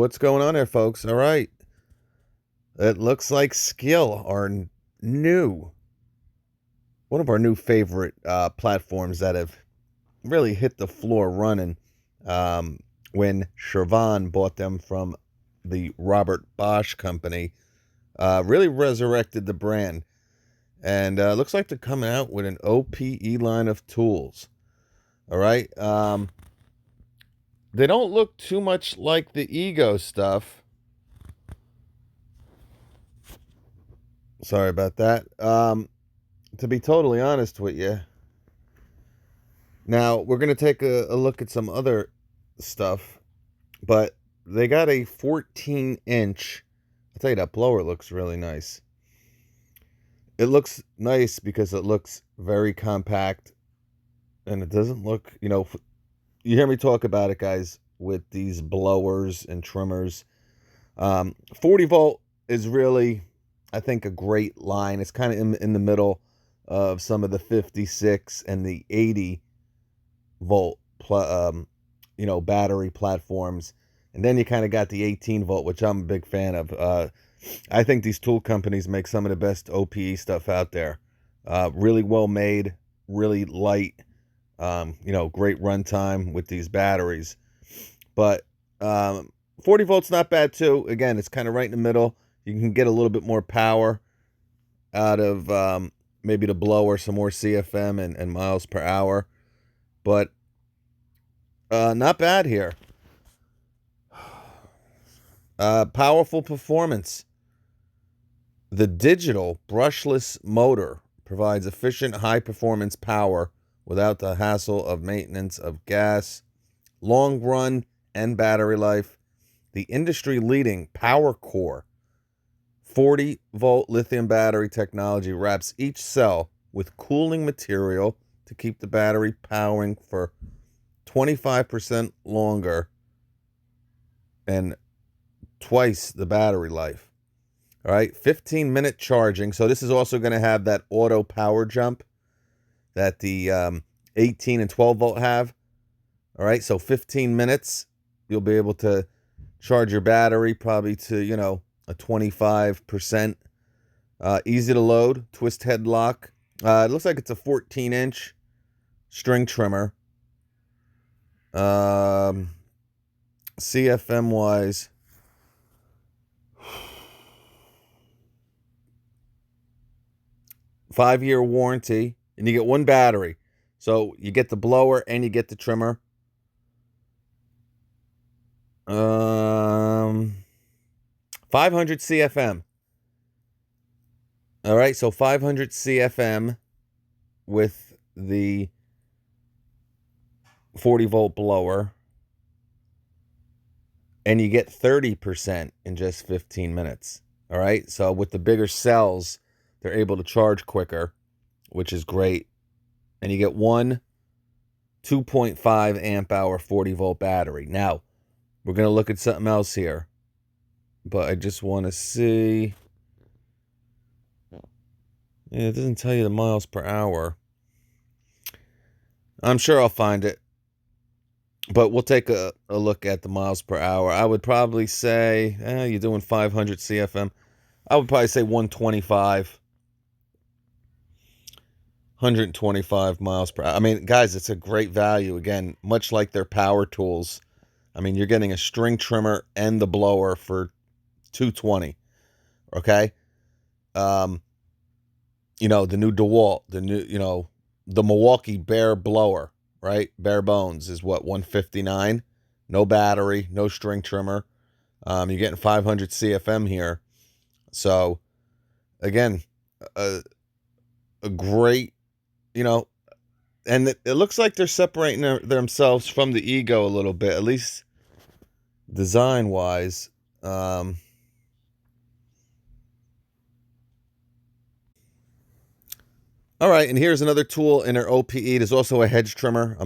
what's going on there, folks? All right. It looks like Skil, new, one of our new favorite platforms that have really hit the floor running when Shervan bought them from the Robert Bosch company, really resurrected the brand. And looks like they're coming out with an OPE line of tools. All right. They don't look too much like the Ego stuff. Sorry about that. To be totally honest with you, now we're going to take a look at some other stuff, but they got a 14-inch. I'll tell you, that blower looks really nice. It looks nice because it looks very compact, and it doesn't look, you hear me talk about it, guys, with these blowers and trimmers. 40 volt is really, I think, a great line. It's kind of in the middle of some of the 56 and the 80 volt battery platforms, and then you kind of got the 18 volt, which I'm a big fan of. I think these tool companies make some of the best OPE stuff out there. Really well made, really light, great runtime with these batteries. But 40 volts not bad too. Again, it's kind of right in the middle. You can get a little bit more power out of maybe the blower, some more CFM and miles per hour. But not bad here. Powerful performance. The digital brushless motor provides efficient, high-performance power without the hassle of maintenance of gas, long run, and battery life. The industry-leading PWRCore 40-volt lithium battery technology wraps each cell with cooling material to keep the battery powering for 25% longer and twice the battery life. All right, 15-minute charging. So this is also going to have that auto power jump that the 18 and 12 volt have. All right, so 15 minutes, you'll be able to charge your battery probably to, a 25%. Easy to load, twist head lock. It looks like it's a 14-inch string trimmer. CFM wise, five-year warranty, and you get one battery. So you get the blower and you get the trimmer. 500 CFM. All right, so 500 CFM with the 40-volt blower, and you get 30% in just 15 minutes. All right, so with the bigger cells, they're able to charge quicker, which is great. And you get one 2.5 amp hour 40-volt battery. Now, we're going to look at something else here, but I just want to see. Yeah, it doesn't tell you the miles per hour. I'm sure I'll find it, but we'll take a look at the miles per hour. I would probably say, you're doing 500 CFM. I would probably say 125. 125 miles per hour. I mean, guys, it's a great value. Again, much like their power tools. I mean, you're getting a string trimmer and the blower for $220. Okay? The new DeWalt, the Milwaukee Bare blower, right? Bare bones is what, $159? No battery, no string trimmer. You're getting 500 CFM here. So, again, a great, and it looks like they're separating themselves from the Ego a little bit, at least design-wise. All right, and here's another tool in their OPE. There's also a hedge trimmer.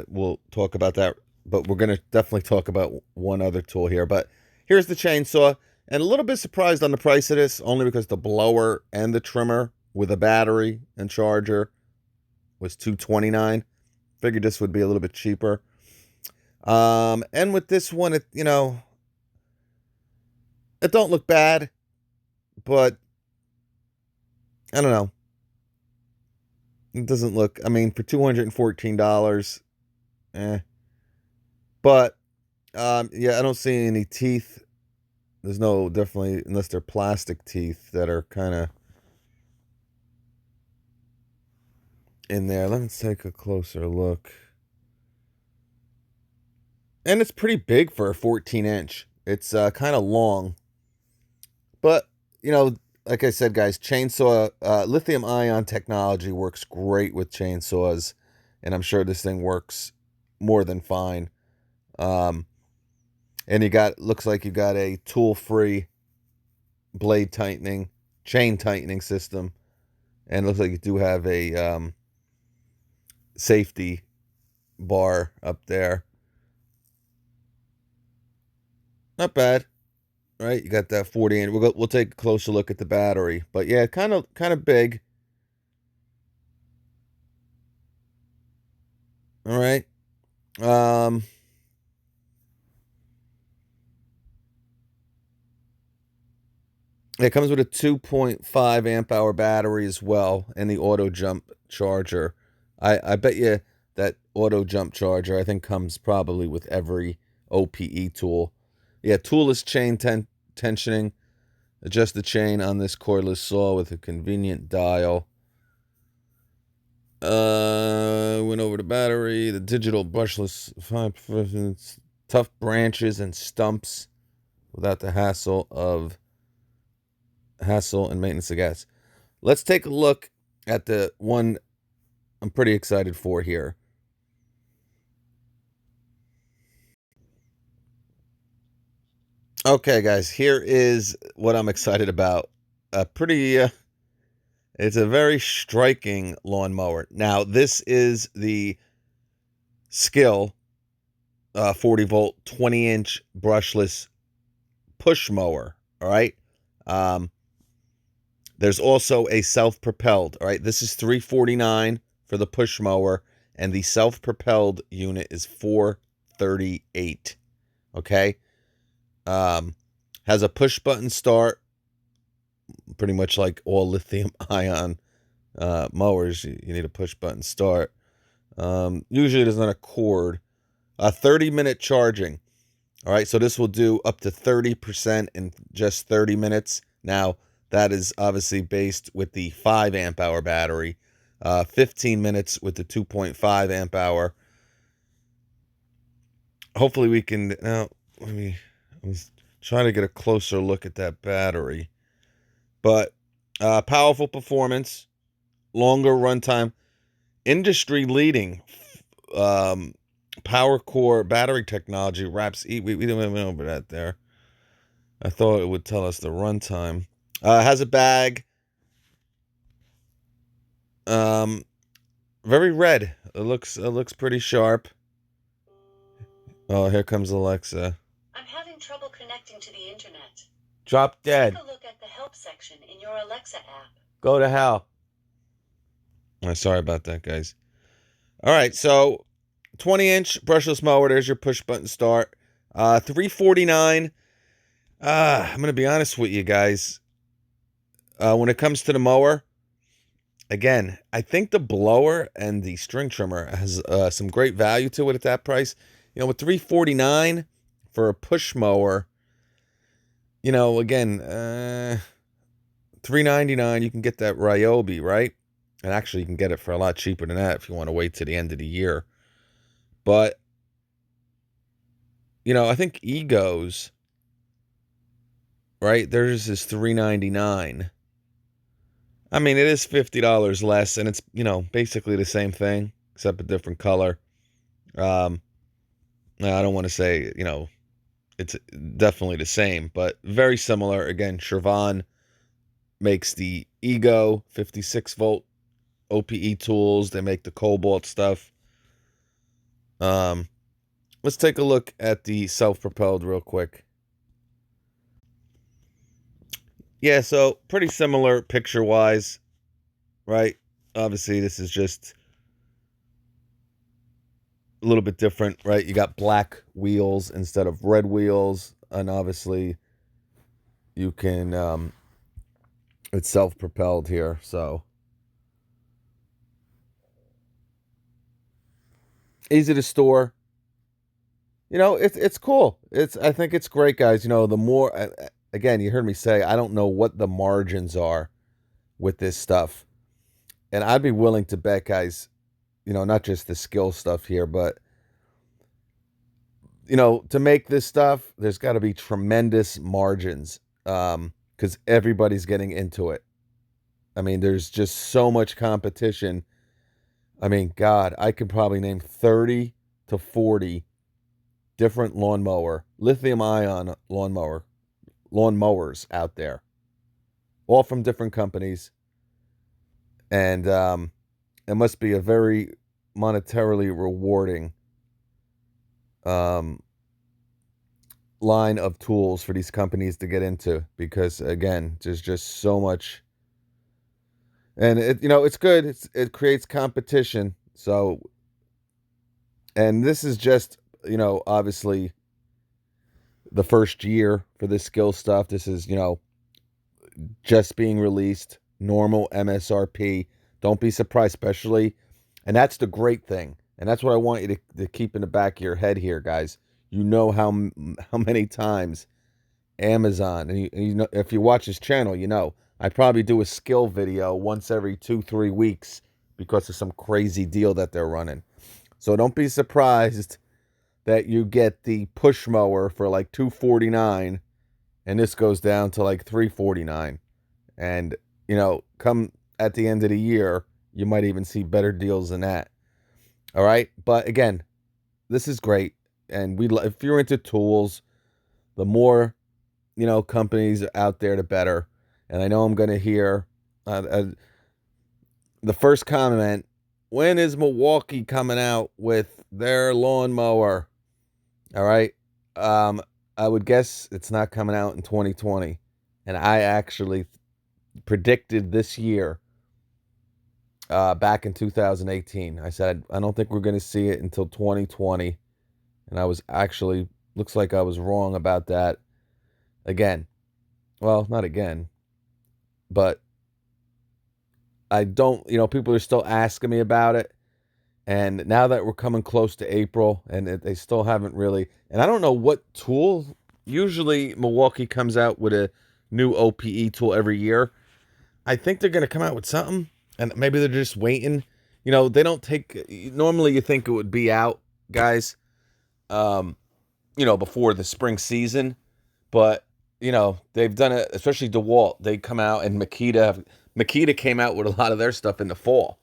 We'll talk about that, but we're going to definitely talk about one other tool here. But here's the chainsaw, and a little bit surprised on the price of this, only because the blower and the trimmer with a battery and charger was $229. Figured this would be a little bit cheaper. And with this one, It don't look bad, but I don't know. It doesn't look, I mean, for $214, eh. But yeah, I don't see any teeth. There's no, definitely, unless they're plastic teeth that are kind of in there. Let's take a closer look. And it's pretty big for a 14-inch. It's kind of long. But, you know, like I said, guys, chainsaw, lithium ion technology works great with chainsaws. And I'm sure this thing works more than fine. Um, and looks like you got a tool-free blade tightening, chain tightening system. And it looks like you do have a safety bar up there. Not bad, right? You got that 40 inch. We'll take a closer look at the battery, but yeah, kind of big. All right. Um, it comes with a 2.5 amp hour battery as well, and the auto jump charger. I bet you that auto jump charger I think comes probably with every OPE tool. Yeah, toolless chain tensioning. Adjust the chain on this cordless saw with a convenient dial. Went over the battery, the digital brushless 5%, tough branches and stumps without the hassle and maintenance of gas. Let's take a look at the one I'm pretty excited for here. Okay, guys, here is what I'm excited about. It's a very striking lawnmower. Now, this is the Skil 40 volt, 20-inch brushless push mower. All right. Um, there's also a self-propelled. All right. This is $349 for the push mower, and the self-propelled unit is $438. Okay. Um, has a push button start, pretty much like all lithium ion mowers. You need a push button start. Usually there's not a cord. 30-minute charging. All right, so this will do up to 30% in just 30 minutes. Now, that is obviously based with the 5 amp hour battery. 15 minutes with the 2.5 amp hour. Hopefully we can, now, I was trying to get a closer look at that battery. But powerful performance, longer runtime, industry leading PWRCore battery technology wraps. We didn't even over that there. I thought it would tell us the runtime. Has a bag. Um, Very red. It looks pretty sharp. Oh, here comes Alexa. I'm having trouble connecting to the internet. Drop dead. Take a look at the help section in your Alexa app. Go to hell. Sorry about that, guys. All right, so 20-inch brushless mower. There's your push button start. $349. I'm gonna be honest with you guys. When it comes to the mower, again, I think the blower and the string trimmer has some great value to it at that price. You know, with $349 for a push mower, you know, again, $399 you can get that Ryobi, right? And actually, you can get it for a lot cheaper than that if you want to wait to the end of the year. But you know, I think Egos, right? Theirs is $399. I mean, it is $50 less, and it's, you know, basically the same thing except a different color. Um, I don't want to say, you know, it's definitely the same, but very similar. Again, Shervan makes the Ego 56 volt OPE tools. They make the Cobalt stuff. Let's take a look at the self-propelled real quick. Yeah, so pretty similar picture-wise, right? Obviously, this is just a little bit different, right? You got black wheels instead of red wheels, and obviously you can it's self-propelled here, so easy to store. It's cool. I think it's great, guys. The more again, you heard me say I don't know what the margins are with this stuff, and I'd be willing to bet, guys. Not just the skill stuff here, but to make this stuff, there's got to be tremendous margins, because everybody's getting into it. I mean, there's just so much competition. I mean, God, I could probably name 30 to 40 different lithium ion lawn mowers out there, all from different companies. And it must be a very monetarily rewarding um, line of tools for these companies to get into, because again, there's just so much, and it's good. It creates competition. So, and this is just obviously the first year for this Skil stuff. This is just being released, normal MSRP. Don't be surprised, especially, and that's the great thing, and that's what I want you to keep in the back of your head here, guys. How many times Amazon, and if you watch this channel, I probably do a Skil video once every 2-3 weeks because of some crazy deal that they're running. So don't be surprised that you get the push mower for like $249, and this goes down to like $349. And come at the end of the year, you might even see better deals than that. All right, but again, this is great, and if you're into tools, the more companies out there, the better. And I know I'm going to hear the first comment: when is Milwaukee coming out with their lawnmower? All right. I would guess it's not coming out in 2020. And I actually predicted this year, back in 2018. I said, I don't think we're going to see it until 2020. And I was actually, looks like I was wrong about that again. Well, not again, but I don't, people are still asking me about it. And now that we're coming close to April, and they still haven't really, and I don't know what tool. Usually Milwaukee comes out with a new OPE tool every year. I think they're going to come out with something, and maybe they're just waiting. They don't take, normally you think it would be out, guys, before the spring season, but, they've done it, especially DeWalt. They come out, and Makita came out with a lot of their stuff in the fall.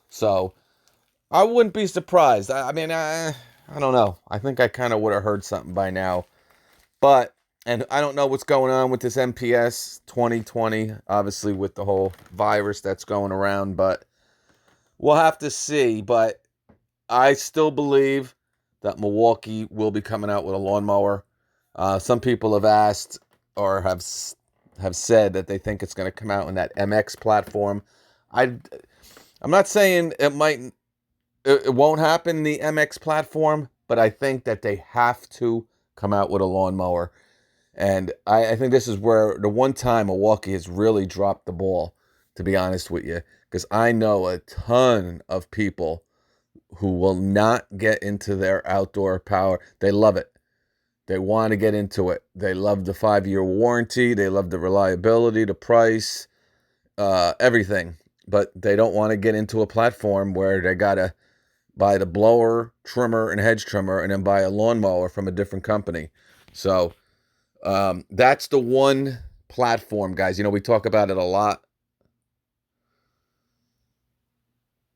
So I wouldn't be surprised. I mean, I don't know. I think I kind of would have heard something by now. But, and I don't know what's going on with this MPS 2020, obviously with the whole virus that's going around, but we'll have to see. But I still believe that Milwaukee will be coming out with a lawnmower. Some people have asked, or have said that they think it's going to come out in that MX platform. I'm not saying it won't happen in the MX platform, but I think that they have to come out with a lawnmower. And I think this is where the one time Milwaukee has really dropped the ball, to be honest with you, because I know a ton of people who will not get into their outdoor power. They love it. They want to get into it. They love the 5-year warranty. They love the reliability, the price, everything. But they don't want to get into a platform where they got to buy the blower, trimmer, and hedge trimmer, and then buy a lawnmower from a different company. So that's the one platform, guys. We talk about it a lot.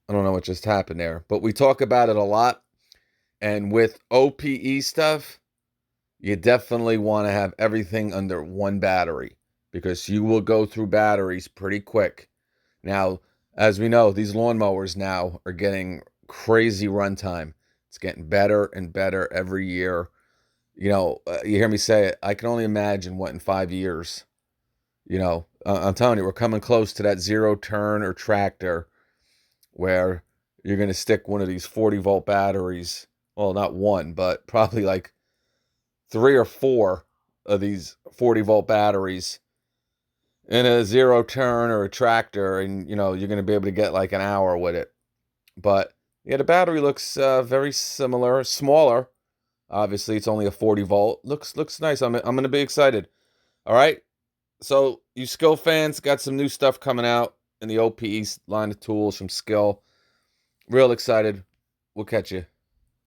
I don't know what just happened there, but we talk about it a lot. And with OPE stuff, you definitely want to have everything under one battery, because you will go through batteries pretty quick. Now, as we know, these lawnmowers now are getting crazy runtime. It's getting better and better every year. You hear me say it. I can only imagine what in 5 years. I'm telling you, we're coming close to that zero turn or tractor where you're going to stick one of these 40-volt batteries. Well, not one, but probably like 3 or 4 of these 40-volt batteries in a zero turn or a tractor, and you're going to be able to get like an hour with it. But yeah, the battery looks very similar, smaller. Obviously, it's only a 40 volt. Looks nice. I'm going to be excited. All right. So you Skil fans got some new stuff coming out in the OPE line of tools from Skil. Real excited. We'll catch you.